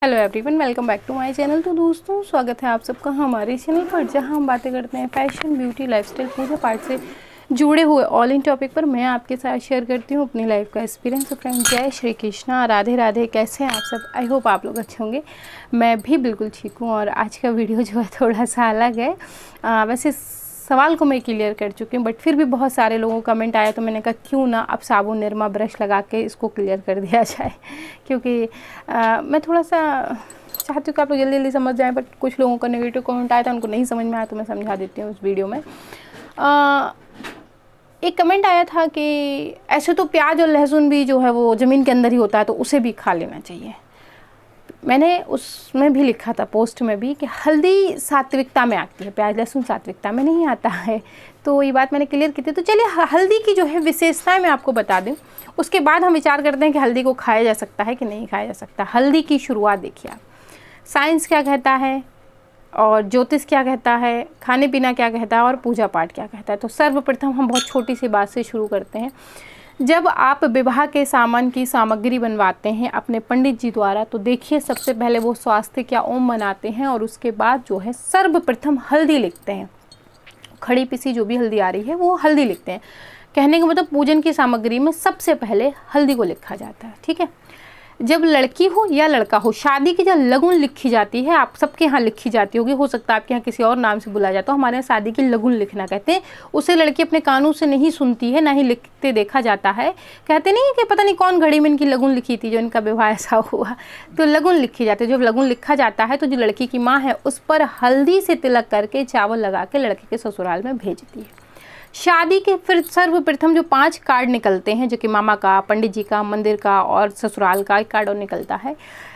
Hello everyone, welcome back to my channel. तो दोस्तों, स्वागत है आप सबका हमारे चैनल पर, जहां हम बातें करते हैं फैशन, ब्यूटी, लाइफस्टाइल, पूजा पाठ से जुड़े हुए ऑल इन टॉपिक पर। मैं आपके साथ शेयर करती हूँ अपनी लाइफ का एक्सपीरियंस। तो फ्रेंड, जय श्री कृष्णा, राधे राधे। कैसे हैं आप सब? आई होप आप लोग अच्छे होंगे। मैं भी बिल्कुल ठीक हूँ। और आज का वीडियो जो है थोड़ा सा अलग है। वैसे सवाल को मैं क्लियर कर चुकी हूँ, बट फिर भी बहुत सारे लोगों का कमेंट आया, तो मैंने कहा क्यों ना अब साबुन निरमा ब्रश लगा के इसको क्लियर कर दिया जाए। क्योंकि मैं थोड़ा सा चाहती हूँ कि आप लोग जल्दी जल्दी समझ जाएं, बट कुछ लोगों का नेगेटिव कमेंट आया था, उनको नहीं समझ में आया, तो मैं समझा देती हूँ उस वीडियो में। एक कमेंट आया था कि ऐसे तो प्याज और लहसुन भी जो है वो ज़मीन के अंदर ही होता है, तो उसे भी खा लेना चाहिए। मैंने उसमें भी लिखा था, पोस्ट में भी, कि हल्दी सात्विकता में आती है, प्याज लहसुन सात्विकता में नहीं आता है। तो ये बात मैंने क्लियर की थी। तो चलिए हल्दी की जो है विशेषताएं मैं आपको बता दूं, उसके बाद हम विचार करते हैं कि हल्दी को खाया जा सकता है कि नहीं खाया जा सकता। हल्दी की शुरुआत देखिए आप, साइंस क्या कहता है और ज्योतिष क्या कहता है, खाने पीना क्या कहता है और पूजा पाठ क्या कहता है। तो सर्वप्रथम हम बहुत छोटी सी बात से शुरू करते हैं। जब आप विवाह के सामान की सामग्री बनवाते हैं अपने पंडित जी द्वारा, तो देखिए सबसे पहले वो स्वास्थ्य क्या ओम बनाते हैं और उसके बाद जो है सर्वप्रथम हल्दी लिखते हैं। खड़ी पिसी जो भी हल्दी आ रही है वो हल्दी लिखते हैं। कहने का मतलब पूजन की सामग्री में सबसे पहले हल्दी को लिखा जाता है। ठीक है, जब लड़की हो या लड़का हो, शादी की जब लगुन लिखी जाती है, आप सबके यहाँ लिखी जाती होगी, हो सकता है आपके यहाँ किसी और नाम से बुलाया जाता हो, हमारे यहाँ शादी की लगुन लिखना कहते हैं। उसे लड़की अपने कानों से नहीं सुनती है, ना ही लिखते देखा जाता है। कहते नहीं है कि पता नहीं कौन घड़ी में इनकी लगुन लिखी थी जो इनका विवाह ऐसा हुआ। तो लगुन लिखी जाती है। जब लगुन लिखा जाता है तो जो लड़की की माँ है उस पर हल्दी से तिलक करके चावल लगा के लड़के के ससुराल में भेजती है। शादी के फिर सर्वप्रथम जो 5 कार्ड निकलते हैं, जो कि मामा का, पंडित जी का, मंदिर का और ससुराल का एक कार्ड और निकलता है।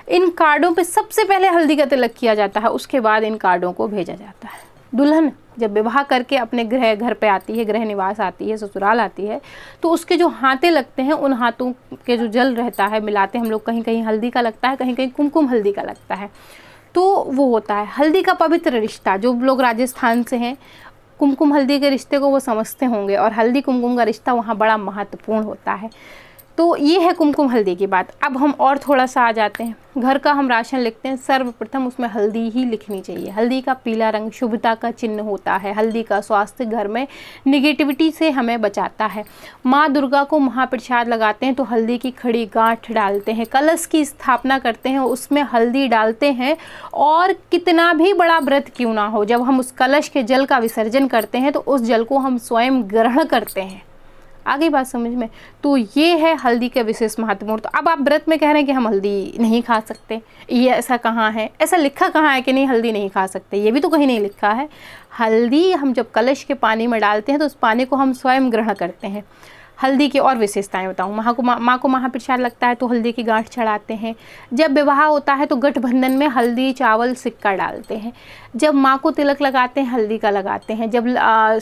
इन कार्डों पे सबसे पहले हल्दी का तिलक किया जाता है, उसके बाद इन कार्डों को भेजा जाता है। दुल्हन जब विवाह करके अपने घर पे आती है, गृह निवास आती है, ससुराल आती है, तो उसके जो हाथे लगते हैं, उन हाथों के जो जल रहता है मिलाते हैं हम लोग, कहीं कहीं हल्दी का लगता है, कहीं कहीं कुमकुम हल्दी का लगता है। तो वो होता है हल्दी का पवित्र रिश्ता। जो लोग राजस्थान से हैं, कुमकुम हल्दी के रिश्ते को वो समझते होंगे, और हल्दी कुमकुम का रिश्ता वहाँ बड़ा महत्वपूर्ण होता है। तो ये है कुमकुम हल्दी की बात। अब हम और थोड़ा सा आ जाते हैं। घर का हम राशन लिखते हैं, सर्वप्रथम उसमें हल्दी ही लिखनी चाहिए। हल्दी का पीला रंग शुभता का चिन्ह होता है। हल्दी का स्वास्थ्य घर में निगेटिविटी से हमें बचाता है। माँ दुर्गा को महाप्रसाद लगाते हैं तो हल्दी की खड़ी गांठ डालते हैं। कलश की स्थापना करते हैं, उसमें हल्दी डालते हैं। और कितना भी बड़ा व्रत क्यों ना हो, जब हम उस कलश के जल का विसर्जन करते हैं तो उस जल को हम स्वयं ग्रहण करते हैं। आगे बात समझ में? तो ये है हल्दी का विशेष महत्वपूर्ण। तो अब आप व्रत में कह रहे हैं कि हम हल्दी नहीं खा सकते, ये ऐसा कहाँ है? ऐसा लिखा कहाँ है कि नहीं हल्दी नहीं खा सकते? ये भी तो कहीं नहीं लिखा है। हल्दी हम जब कलश के पानी में डालते हैं तो उस पानी को हम स्वयं ग्रहण करते हैं। हल्दी की और विशेषताएं बताऊँ। माँ को महाप्रसाद लगता है तो हल्दी की गांठ चढ़ाते हैं। जब विवाह होता है तो गठबंधन में हल्दी चावल सिक्का डालते हैं। जब माँ को तिलक लगाते हैं हल्दी का लगाते हैं। जब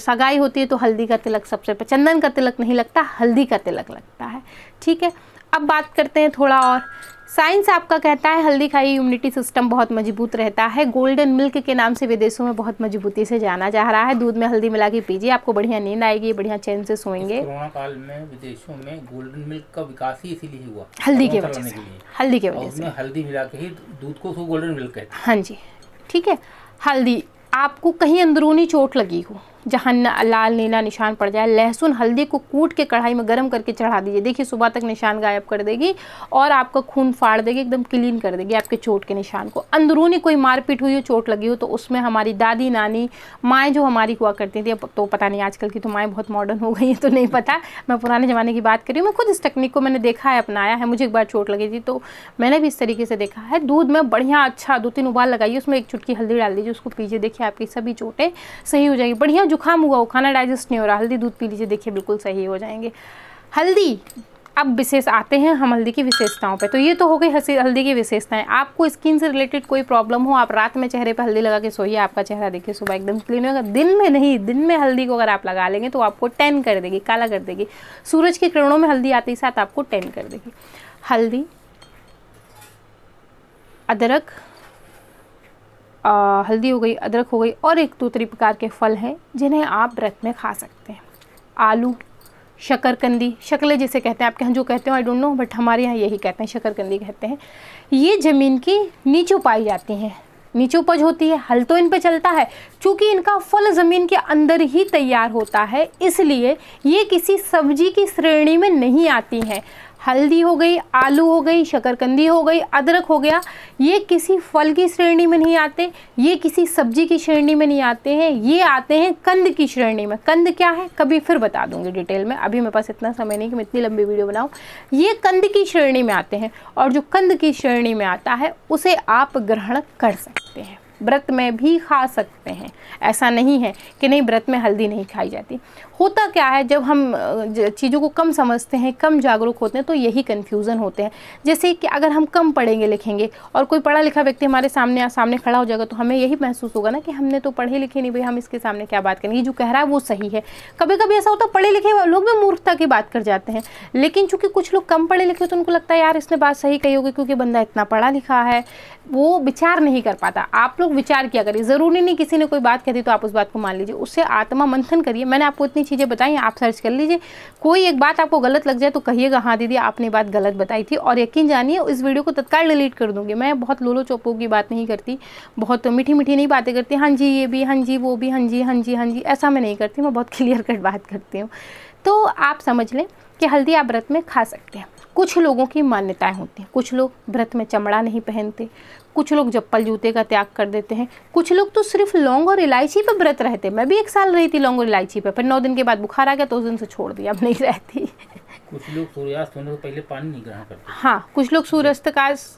सगाई होती है तो हल्दी का तिलक सबसे पहले, चंदन का तिलक नहीं लगता, हल्दी का तिलक लगता है। ठीक है, अब बात करते हैं थोड़ा और। साइंस आपका कहता है हल्दी खाई इम्यूनिटी सिस्टम बहुत मजबूत रहता है। गोल्डन मिल्क के नाम से विदेशों में बहुत मजबूती से जाना जा रहा है। दूध में हल्दी मिला के पीजिए, आपको बढ़िया नींद आएगी, बढ़िया चैन से सोएंगे। कोरोना काल में विदेशों में गोल्डन मिल्क का विकास ही इसीलिए हुआ, हल्दी की वजह से। हल्दी की वजह से हल्दी मिला के ही दूध को गोल्डन मिल्क कहते हैं। हाँ जी, ठीक है। हल्दी, आपको कहीं अंदरूनी चोट लगी हो जहाँ लाल नीला निशान पड़ जाए, लहसुन हल्दी को कूट के कढ़ाई में गर्म करके चढ़ा दीजिए। देखिए सुबह तक निशान गायब कर देगी और आपका खून फाड़ देगी, एकदम क्लीन कर देगी आपके चोट के निशान को। अंदरूनी कोई मारपीट हुई हो, चोट लगी हो, तो उसमें हमारी दादी नानी माएँ जो हमारी हुआ करती थी, अब तो पता नहीं, आजकल की तो माएँ बहुत मॉडर्न हो गई हैं तो नहीं पता, मैं पुराने ज़माने की बात कर रही हूँ। मैं खुद इस टेक्निक को मैंने देखा है, अपनाया है। मुझे एक बार चोट लगी थी तो मैंने भी इस तरीके से देखा है। दूध में बढ़िया अच्छा 2-3 उबाल लगाइए, उसमें 1 चुटकी हल्दी डाल दीजिए, उसको पीजिए, देखिए आपकी सभी चोटें सही हो जाएगी। बढ़िया जुकाम हुआ हो, खाना डाइजेस्ट नहीं हो रहा, हल्दी दूध पी लीजिए, देखिए बिल्कुल सही हो जाएंगे। हल्दी, अब विशेष आते हैं हम हल्दी की विशेषताओं पे। तो ये तो हो गई हल्दी की विशेषताएं। आपको स्किन से रिलेटेड कोई प्रॉब्लम हो, आप रात में चेहरे पे हल्दी लगा के सोइए, आपका चेहरा देखिए सुबह एकदम क्लीन होगा। दिन में नहीं, दिन में हल्दी को अगर आप लगा लेंगे तो आपको टैन कर देगी, काला कर देगी। सूरज की किरणों में हल्दी आते ही साथ आपको टैन कर देगी। हल्दी, अदरक, हल्दी हो गई, अदरक हो गई, और एक दूसरी प्रकार के फल हैं जिन्हें आप व्रत में खा सकते हैं। आलू, शकरकंदी, शकले जिसे कहते हैं, आपके यहाँ जो कहते हो आई डोंट नो, बट हमारे यहाँ यही कहते हैं, शकरकंदी कहते हैं। ये ज़मीन की नीचे पाई जाती हैं, नीचे उपज होती है। हल तो इन पे चलता है, चूँकि इनका फल ज़मीन के अंदर ही तैयार होता है, इसलिए ये किसी सब्जी की श्रेणी में नहीं आती हैं। हल्दी हो गई, आलू हो गई, शकरकंदी हो गई, अदरक हो गया, ये किसी फल की श्रेणी में नहीं आते, ये किसी सब्जी की श्रेणी में नहीं आते हैं, ये आते हैं कंद की श्रेणी में। कंद क्या है कभी फिर बता दूंगी डिटेल में, अभी मेरे पास इतना समय नहीं कि मैं इतनी लंबी वीडियो बनाऊं। ये कंद की श्रेणी में आते हैं, और जो कंद की श्रेणी में आता है उसे आप ग्रहण कर सकते हैं, व्रत में भी खा सकते हैं। ऐसा नहीं है कि नहीं व्रत में हल्दी नहीं खाई जाती। होता क्या है, जब हम चीज़ों को कम समझते हैं, कम जागरूक होते हैं, तो यही कन्फ्यूज़न होते हैं। जैसे कि अगर हम कम पढ़ेंगे लिखेंगे और कोई पढ़ा लिखा व्यक्ति हमारे सामने खड़ा हो जाएगा, तो हमें यही महसूस होगा ना कि हमने तो पढ़े लिखे नहीं, भाई हम इसके सामने क्या बात करेंगे, जो कह रहा है वो सही है। कभी कभी ऐसा होता है पढ़े लिखे लोग भी मूर्खता की बात कर जाते हैं, लेकिन चूंकि कुछ लोग कम पढ़े लिखे तो उनको लगता है यार इसने बात सही कही होगी, क्योंकि बंदा इतना पढ़ा लिखा है, वो विचार नहीं कर पाता। आप लोग विचार किया करिए, ज़रूरी नहीं किसी ने कोई बात कह दी तो आप उस बात को मान लीजिए, उससे आत्मा मंथन करिए। मैंने आपको इतनी चीज़ें बताई, आप सर्च कर लीजिए। कोई एक बात आपको गलत लग जाए तो कहिएगा हाँ दीदी आपने बात गलत बताई थी, और यकीन जानिए इस वीडियो को तत्काल डिलीट कर दूंगी। मैं बहुत लोलो चोपो की बात नहीं करती, बहुत मीठी मीठी नहीं बातें करती, हाँ जी ये भी, हाँ जी वो भी, हाँ जी हाँ जी हाँ जी, ऐसा मैं नहीं करती, मैं बहुत क्लियर कट बात करती हूँ। तो आप समझ लें कि हल्दी आप व्रत में खा सकते हैं। कुछ लोगों की मान्यताएं होती हैं, कुछ लोग व्रत में चमड़ा नहीं पहनते, कुछ लोग चप्पल जूते का त्याग कर देते हैं, कुछ लोग तो सिर्फ लौंग और इलायची पे व्रत रहते। मैं भी 1 साल रही थी लौंग और इलायची पे, फिर 9 दिन के बाद बुखार आ गया तो उस दिन से छोड़ दिया, अब नहीं रहती। कुछ लोग सूर्यास्त होने से पहले पानी नहीं ग्रहण करते। हाँ, कुछ लोग सूर्यास्त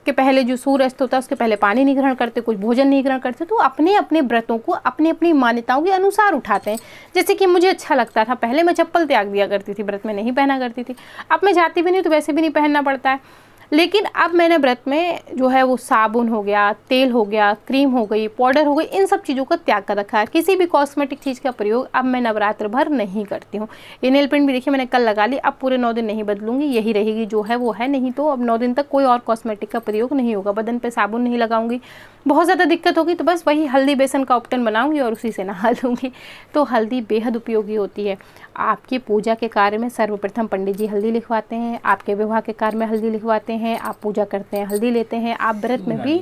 के पहले, जो सूर्यास्त होता है उसके पहले पानी नहीं ग्रहण करते, कुछ भोजन नहीं ग्रहण करते। तो अपने अपने व्रतों को अपनी अपनी मान्यताओं के अनुसार उठाते हैं। जैसे कि मुझे अच्छा लगता था, पहले मैं चप्पल त्याग दिया करती थी, व्रत में नहीं पहना करती थी। अब मैं जाती भी नहीं तो वैसे भी नहीं पहनना पड़ता है, लेकिन अब मैंने व्रत में जो है वो साबुन हो गया, तेल हो गया, क्रीम हो गई, पाउडर हो गई, इन सब चीज़ों का त्याग कर रखा है। किसी भी कॉस्मेटिक चीज़ का प्रयोग अब मैं नवरात्र भर नहीं करती हूँ। ये नेल पेंट भी देखिए मैंने कल लगा ली, अब पूरे 9 दिन नहीं बदलूंगी, यही रहेगी जो है वो है, नहीं तो अब 9 दिन तक कोई और कॉस्मेटिक का प्रयोग नहीं होगा। बदन पे साबुन नहीं लगाऊंगी, बहुत ज़्यादा दिक्कत होगी तो बस वही हल्दी बेसन का उपटन बनाऊंगी और उसी से नहा लूँगी। तो हल्दी बेहद उपयोगी होती है। आपकी पूजा के कार्य में सर्वप्रथम पंडित जी हल्दी लिखवाते हैं, आपके विवाह के कार्य में हल्दी लिखवाते हैं, आप पूजा करते हैं हल्दी लेते हैं, आप व्रत में भी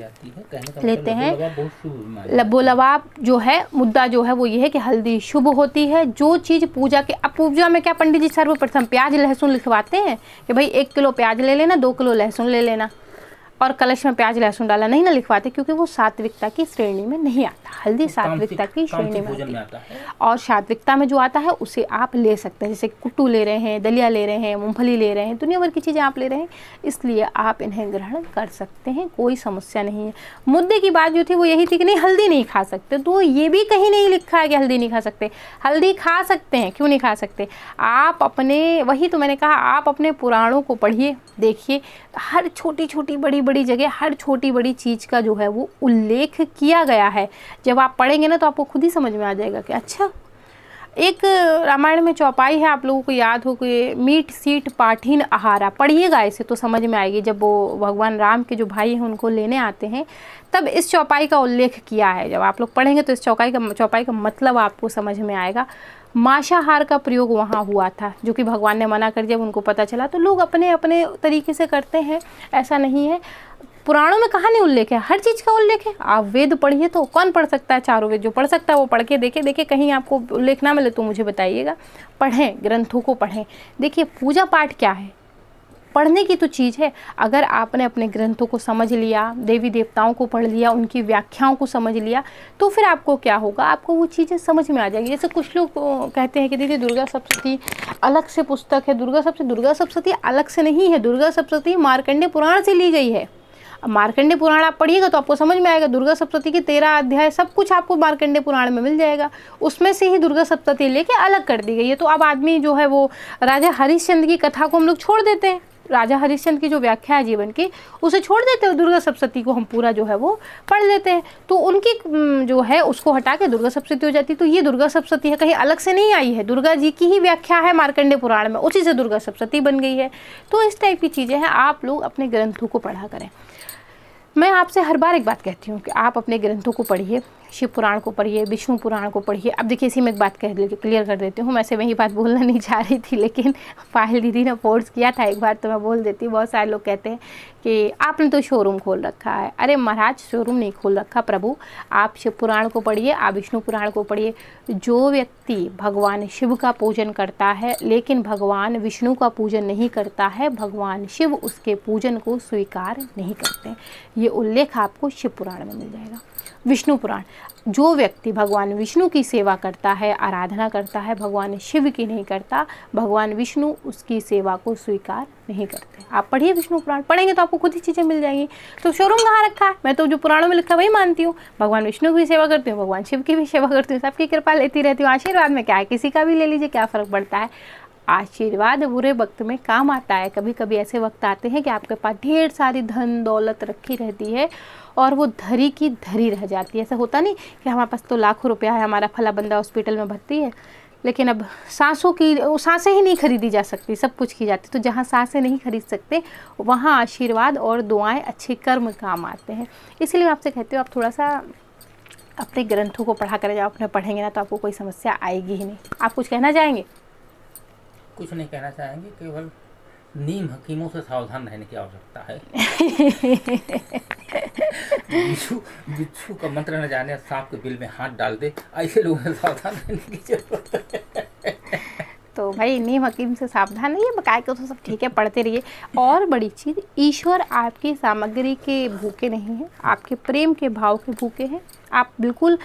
लेते हैं। लबो लबाब जो है मुद्दा जो है वो ये है कि हल्दी शुभ होती है। जो चीज़ पूजा के, अब पूजा में क्या पंडित जी सर्वप्रथम प्याज लहसुन लिखवाते हैं कि भाई 1 किलो प्याज ले लेना, 2 किलो लहसुन ले लेना, और कलश में प्याज लहसुन डाला नहीं ना लिखवाते, क्योंकि वो सात्विकता की श्रेणी में नहीं आता। हल्दी सात्विकता की श्रेणी में आता है, और सात्विकता में जो आता है उसे आप ले सकते हैं। जैसे कुट्टू ले रहे हैं, दलिया ले रहे हैं, मूंगफली ले रहे हैं, दुनिया भर की चीज़ें आप ले रहे हैं, इसलिए आप इन्हें ग्रहण कर सकते हैं, कोई समस्या नहीं है। मुद्दे की बात जो थी वो यही थी कि नहीं हल्दी नहीं खा सकते, तो ये भी कहीं नहीं लिखा है कि हल्दी नहीं खा सकते। हल्दी खा सकते हैं, क्यों नहीं खा सकते? आप अपने, वही तो मैंने कहा, आप अपने पुराणों को पढ़िए, देखिए, हर छोटी छोटी बड़ी बड़ी जगह हर छोटी बड़ी चीज़ का जो है वो उल्लेख किया गया है। जब आप पढ़ेंगे ना तो आपको खुद ही समझ में आ जाएगा कि अच्छा। एक रामायण में चौपाई है, आप लोगों को याद हो कि मीट सीट पाठीन आहारा, पढ़िएगा ऐसे तो समझ में आएगी। जब वो भगवान राम के जो भाई हैं उनको लेने आते हैं तब इस चौपाई का उल्लेख किया है। जब आप लोग पढ़ेंगे तो इस चौपाई का मतलब आपको समझ में आएगा। मांसाहार का प्रयोग वहाँ हुआ था, जो कि भगवान ने मना कर, जब उनको पता चला तो लोग अपने अपने तरीके से करते हैं, ऐसा नहीं है। पुराणों में कहाँ नहीं उल्लेख है, हर चीज़ का उल्लेख है। आप वेद पढ़िए, तो कौन पढ़ सकता है चारों वेद? जो पढ़ सकता है वो पढ़ के देखे, कहीं आपको उल्लेख ना मिले तो मुझे बताइएगा। पढ़ें, ग्रंथों को पढ़ें। देखिए पूजा पाठ क्या है, पढ़ने की तो चीज़ है। अगर आपने अपने ग्रंथों को समझ लिया, देवी देवताओं को पढ़ लिया, उनकी व्याख्याओं को समझ लिया, तो फिर आपको क्या होगा, आपको वो चीज़ें समझ में आ जाएंगी। जैसे कुछ लोग कहते हैं कि दीदी दुर्गा सप्तशती अलग से पुस्तक है, दुर्गा सप्तशती अलग से नहीं है, दुर्गा सप्तशती मार्कंडेय पुराण से ली गई है। अब मार्कंडेय पुराण आप पढ़िएगा तो आपको समझ में आएगा, दुर्गा सप्तशती के 13 अध्याय सब कुछ आपको मार्कंडेय पुराण में मिल जाएगा। उसमें से ही दुर्गा सप्तशती लेके अलग कर दी गई है। तो अब आदमी जो है वो राजा हरिश्चंद्र की कथा को हम लोग छोड़ देते हैं, राजा हरिश्चंद्र की जो व्याख्या है जीवन की उसे छोड़ देते हैं, दुर्गा सप्तशती को हम पूरा जो है वो पढ़ लेते हैं। तो उनकी जो है उसको हटा के दुर्गा सप्तशती हो जाती है। तो ये दुर्गा सप्तशती है, कहीं अलग से नहीं आई है, दुर्गा जी की ही व्याख्या है मार्कंडेय पुराण में, उसी से दुर्गा सप्तशती बन गई है। तो इस टाइप की चीज़ें हैं, आप लोग अपने ग्रंथों को पढ़ा करें। मैं आपसे हर बार एक बात कहती हूँ कि आप अपने ग्रंथों को पढ़िए, शिव पुराण को पढ़िए, विष्णु पुराण को पढ़िए। अब देखिए, इसी में एक बात क्लियर कर देती हूँ। मैं से वही बात बोलना नहीं चाह रही थी, लेकिन पायल दीदी ने फोर्स किया था एक बार, तो मैं बोल देती हूँ। बहुत सारे लोग कहते हैं कि आपने तो शोरूम खोल रखा है। अरे महाराज, शोरूम नहीं खोल रखा प्रभु। आप शिव पुराण को पढ़िए, आप विष्णु पुराण को पढ़िए। जो व्यक्ति भगवान शिव का पूजन करता है लेकिन भगवान विष्णु का पूजन नहीं करता है, भगवान शिव उसके पूजन को स्वीकार नहीं करते। ये उल्लेख आपको शिव पुराण में मिल जाएगा। विष्णु पुराण, जो व्यक्ति भगवान विष्णु की सेवा करता है, आराधना करता है, भगवान शिव की नहीं करता, भगवान विष्णु उसकी सेवा को स्वीकार नहीं करते। आप पढ़िए विष्णु पुराण, पढ़ेंगे तो आपको खुद ही चीज़ें मिल जाएंगी। तो शोरूम कहाँ रखा है? मैं तो जो पुराणों में लिखा है वही मानती हूँ। भगवान विष्णु की भी सेवा करती हूँ, भगवान शिव की भी सेवा करती हूँ, सबकी कृपा लेती रहती हूँ। आशीर्वाद में क्या है, किसी का भी ले लीजिए, क्या फ़र्क पड़ता है। आशीर्वाद बुरे वक्त में काम आता है। कभी कभी ऐसे वक्त आते हैं कि आपके पास ढेर सारी धन दौलत रखी रहती है और वो धरी की धरी रह जाती है। ऐसा होता नहीं कि हमारे पास तो लाखों रुपया है, हमारा फला बंदा हॉस्पिटल में भर्ती है, लेकिन अब सांसें ही नहीं खरीदी जा सकती, सब कुछ की जाती। तो जहाँ सांसें नहीं खरीद सकते वहाँ आशीर्वाद और दुआएं, अच्छे कर्म काम आते हैं। इसलिए मैं आपसे कहती हूँ, आप थोड़ा सा अपने ग्रंथों को पढ़ा करें। जब अपने पढ़ेंगे ना तो आपको कोई समस्या आएगी ही नहीं। आप कुछ कहना चाहेंगे? कुछ नहीं कहना चाहेंगे, केवल नीम हकीमों से सावधान रहने की आवश्यकता है। बिच्छू का मंत्र न जाने सांप के बिल में हाथ डाल दे, ऐसे लोगों से सावधान रहने की जरूरत है। तो भाई नीम हकीम से सावधान रहिए, बकाया को तो सब ठीक है, पढ़ते रहिए। और बड़ी चीज़, ईश्वर आपकी सामग्री के भूखे नहीं है, आपके प्रेम के भाव के भूखे हैं। आप बिल्कुल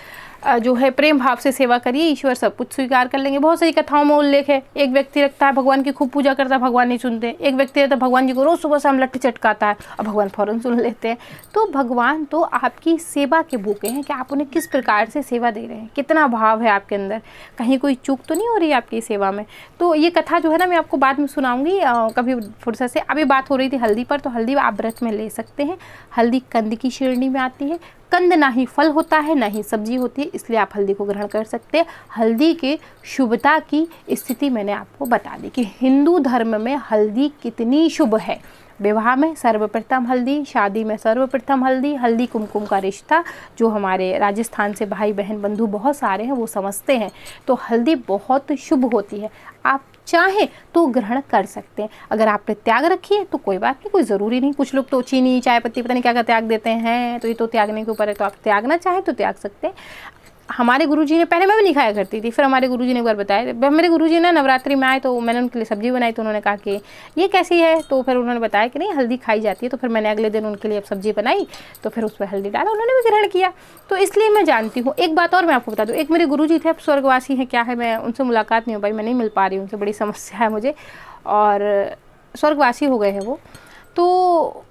जो है प्रेम भाव से सेवा करिए, ईश्वर सब कुछ स्वीकार कर लेंगे। बहुत सारी कथाओं में उल्लेख है, एक व्यक्ति रखता है भगवान की खूब पूजा करता है, भगवान नहीं सुनते। एक व्यक्ति रहता है भगवान जी को रोज़ सुबह शाम लट्ठ चटकाता है और भगवान फ़ौरन सुन लेते हैं। तो भगवान तो आपकी सेवा के भूखे हैं कि आप उन्हें किस प्रकार से सेवा दे रहे हैं, कितना भाव है आपके अंदर, कहीं कोई चूक तो नहीं हो रही है आपकी सेवा में। तो ये कथा जो है ना, मैं आपको बाद में सुनाऊंगी कभी फुर्सत से। अभी बात हो रही थी हल्दी पर, तो हल्दी आप व्रत में ले सकते हैं। हल्दी कंद की श्रेणी में आती है। कंद ना ही फल होता है ना ही सब्जी होती है, इसलिए आप हल्दी को ग्रहण कर सकते हैं। हल्दी के शुभता की स्थिति मैंने आपको बता दी कि हिंदू धर्म में हल्दी कितनी शुभ है। विवाह में सर्वप्रथम हल्दी, शादी में सर्वप्रथम हल्दी। हल्दी कुमकुम का रिश्ता, जो हमारे राजस्थान से भाई बहन बंधु बहुत सारे हैं वो समझते हैं। तो हल्दी बहुत शुभ होती है, आप चाहें तो ग्रहण कर सकते हैं। अगर आपने त्याग रखी है तो कोई बात नहीं, कोई ज़रूरी नहीं। कुछ लोग तो चीनी, चाय पत्ती, पता नहीं क्या क्या त्याग देते हैं, तो ये तो त्यागने के ऊपर है। तो आप त्यागना चाहें तो त्याग सकते हैं। हमारे गुरुजी ने, पहले मैं भी नहीं खाया करती थी, फिर हमारे गुरुजी ने एक बार बताया। मेरे गुरुजी ने नवरात्रि में आए तो मैंने उनके लिए सब्जी बनाई, तो उन्होंने कहा कि ये कैसी है, तो फिर उन्होंने बताया कि नहीं हल्दी खाई जाती है। तो फिर मैंने अगले दिन उनके लिए अब सब्जी बनाई, तो फिर उस पर हल्दी डाला, उन्होंने भी ग्रहण किया। तो इसलिए मैं जानती हूँ। एक बात और मैं आपको बता दूँ, एक मेरे गुरुजी थे, अब स्वर्गवासी हैं, क्या है, मैं उनसे मुलाकात नहीं हो पाई, मैं नहीं मिल पा रही उनसे, बड़ी समस्या है मुझे, और स्वर्गवासी हो गए हैं वो। तो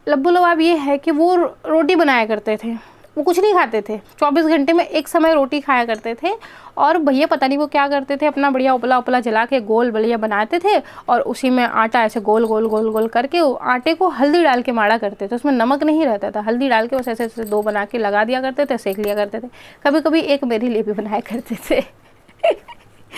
लब्बो लवाब ये है कि वो रोटी बनाया करते थे, वो कुछ नहीं खाते थे, 24 घंटे में एक समय रोटी खाया करते थे। और भैया पता नहीं वो क्या करते थे, अपना बढ़िया उपला उपला जला के गोल बढ़िया बनाते थे और उसी में आटा ऐसे गोल गोल गोल गोल करके आटे को हल्दी डाल के माड़ा करते थे। उसमें नमक नहीं रहता था, हल्दी डाल के बस ऐसे ऐसे दो बना के लगा दिया करते थे, सेक लिया करते थे। कभी कभी एक मेरे लिए भी बनाया करते थे।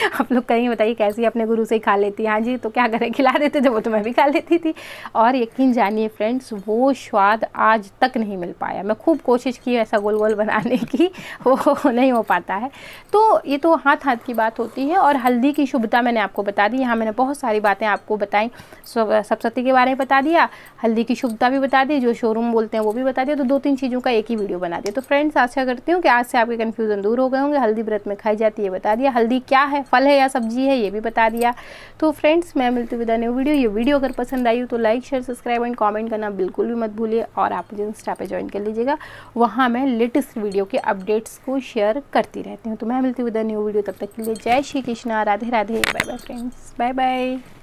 आप लोग कहीं बताइए कैसी अपने गुरु से ही खा लेती। हाँ जी, तो क्या करें, खिला देते थे वो, तो मैं भी खा लेती थी। और यकीन जानिए फ्रेंड्स, वो स्वाद आज तक नहीं मिल पाया। मैं खूब कोशिश की ऐसा गोल गोल बनाने की, वो नहीं हो पाता है। तो ये तो हाथ हाथ की बात होती है। और हल्दी की शुभता मैंने आपको बता दी। यहाँ मैंने बहुत सारी बातें आपको बताई, सप्तशती के बारे में बता दिया, हल्दी की शुभता भी बता दी, जो शोरूम बोलते हैं वो भी बता दिया। तो 2-3 चीज़ों का एक ही वीडियो बना दिया। तो फ्रेंड्स, आशा करती हूँ कि आज से आपके कन्फ्यूज़न दूर हो गए होंगे। हल्दी व्रत में खाई जाती है बता दिया, हल्दी क्या है, फल है या सब्जी है, ये भी बता दिया। तो फ्रेंड्स, मैं मिलती हूँ विद न्यू वीडियो। ये वीडियो अगर पसंद आई हो तो like, share, subscribe and comment करना बिल्कुल भी मत भूलिए। और आप मुझे इंस्टा पे ज्वाइन कर लीजिएगा, वहाँ मैं लेटेस्ट वीडियो के अपडेट्स को शेयर करती रहती हूँ। तो मैं मिलती हूँ विद न्यू वीडियो, तब तक के लिए जय Shri Krishna, Radhe Radhe, bye bye friends, bye bye.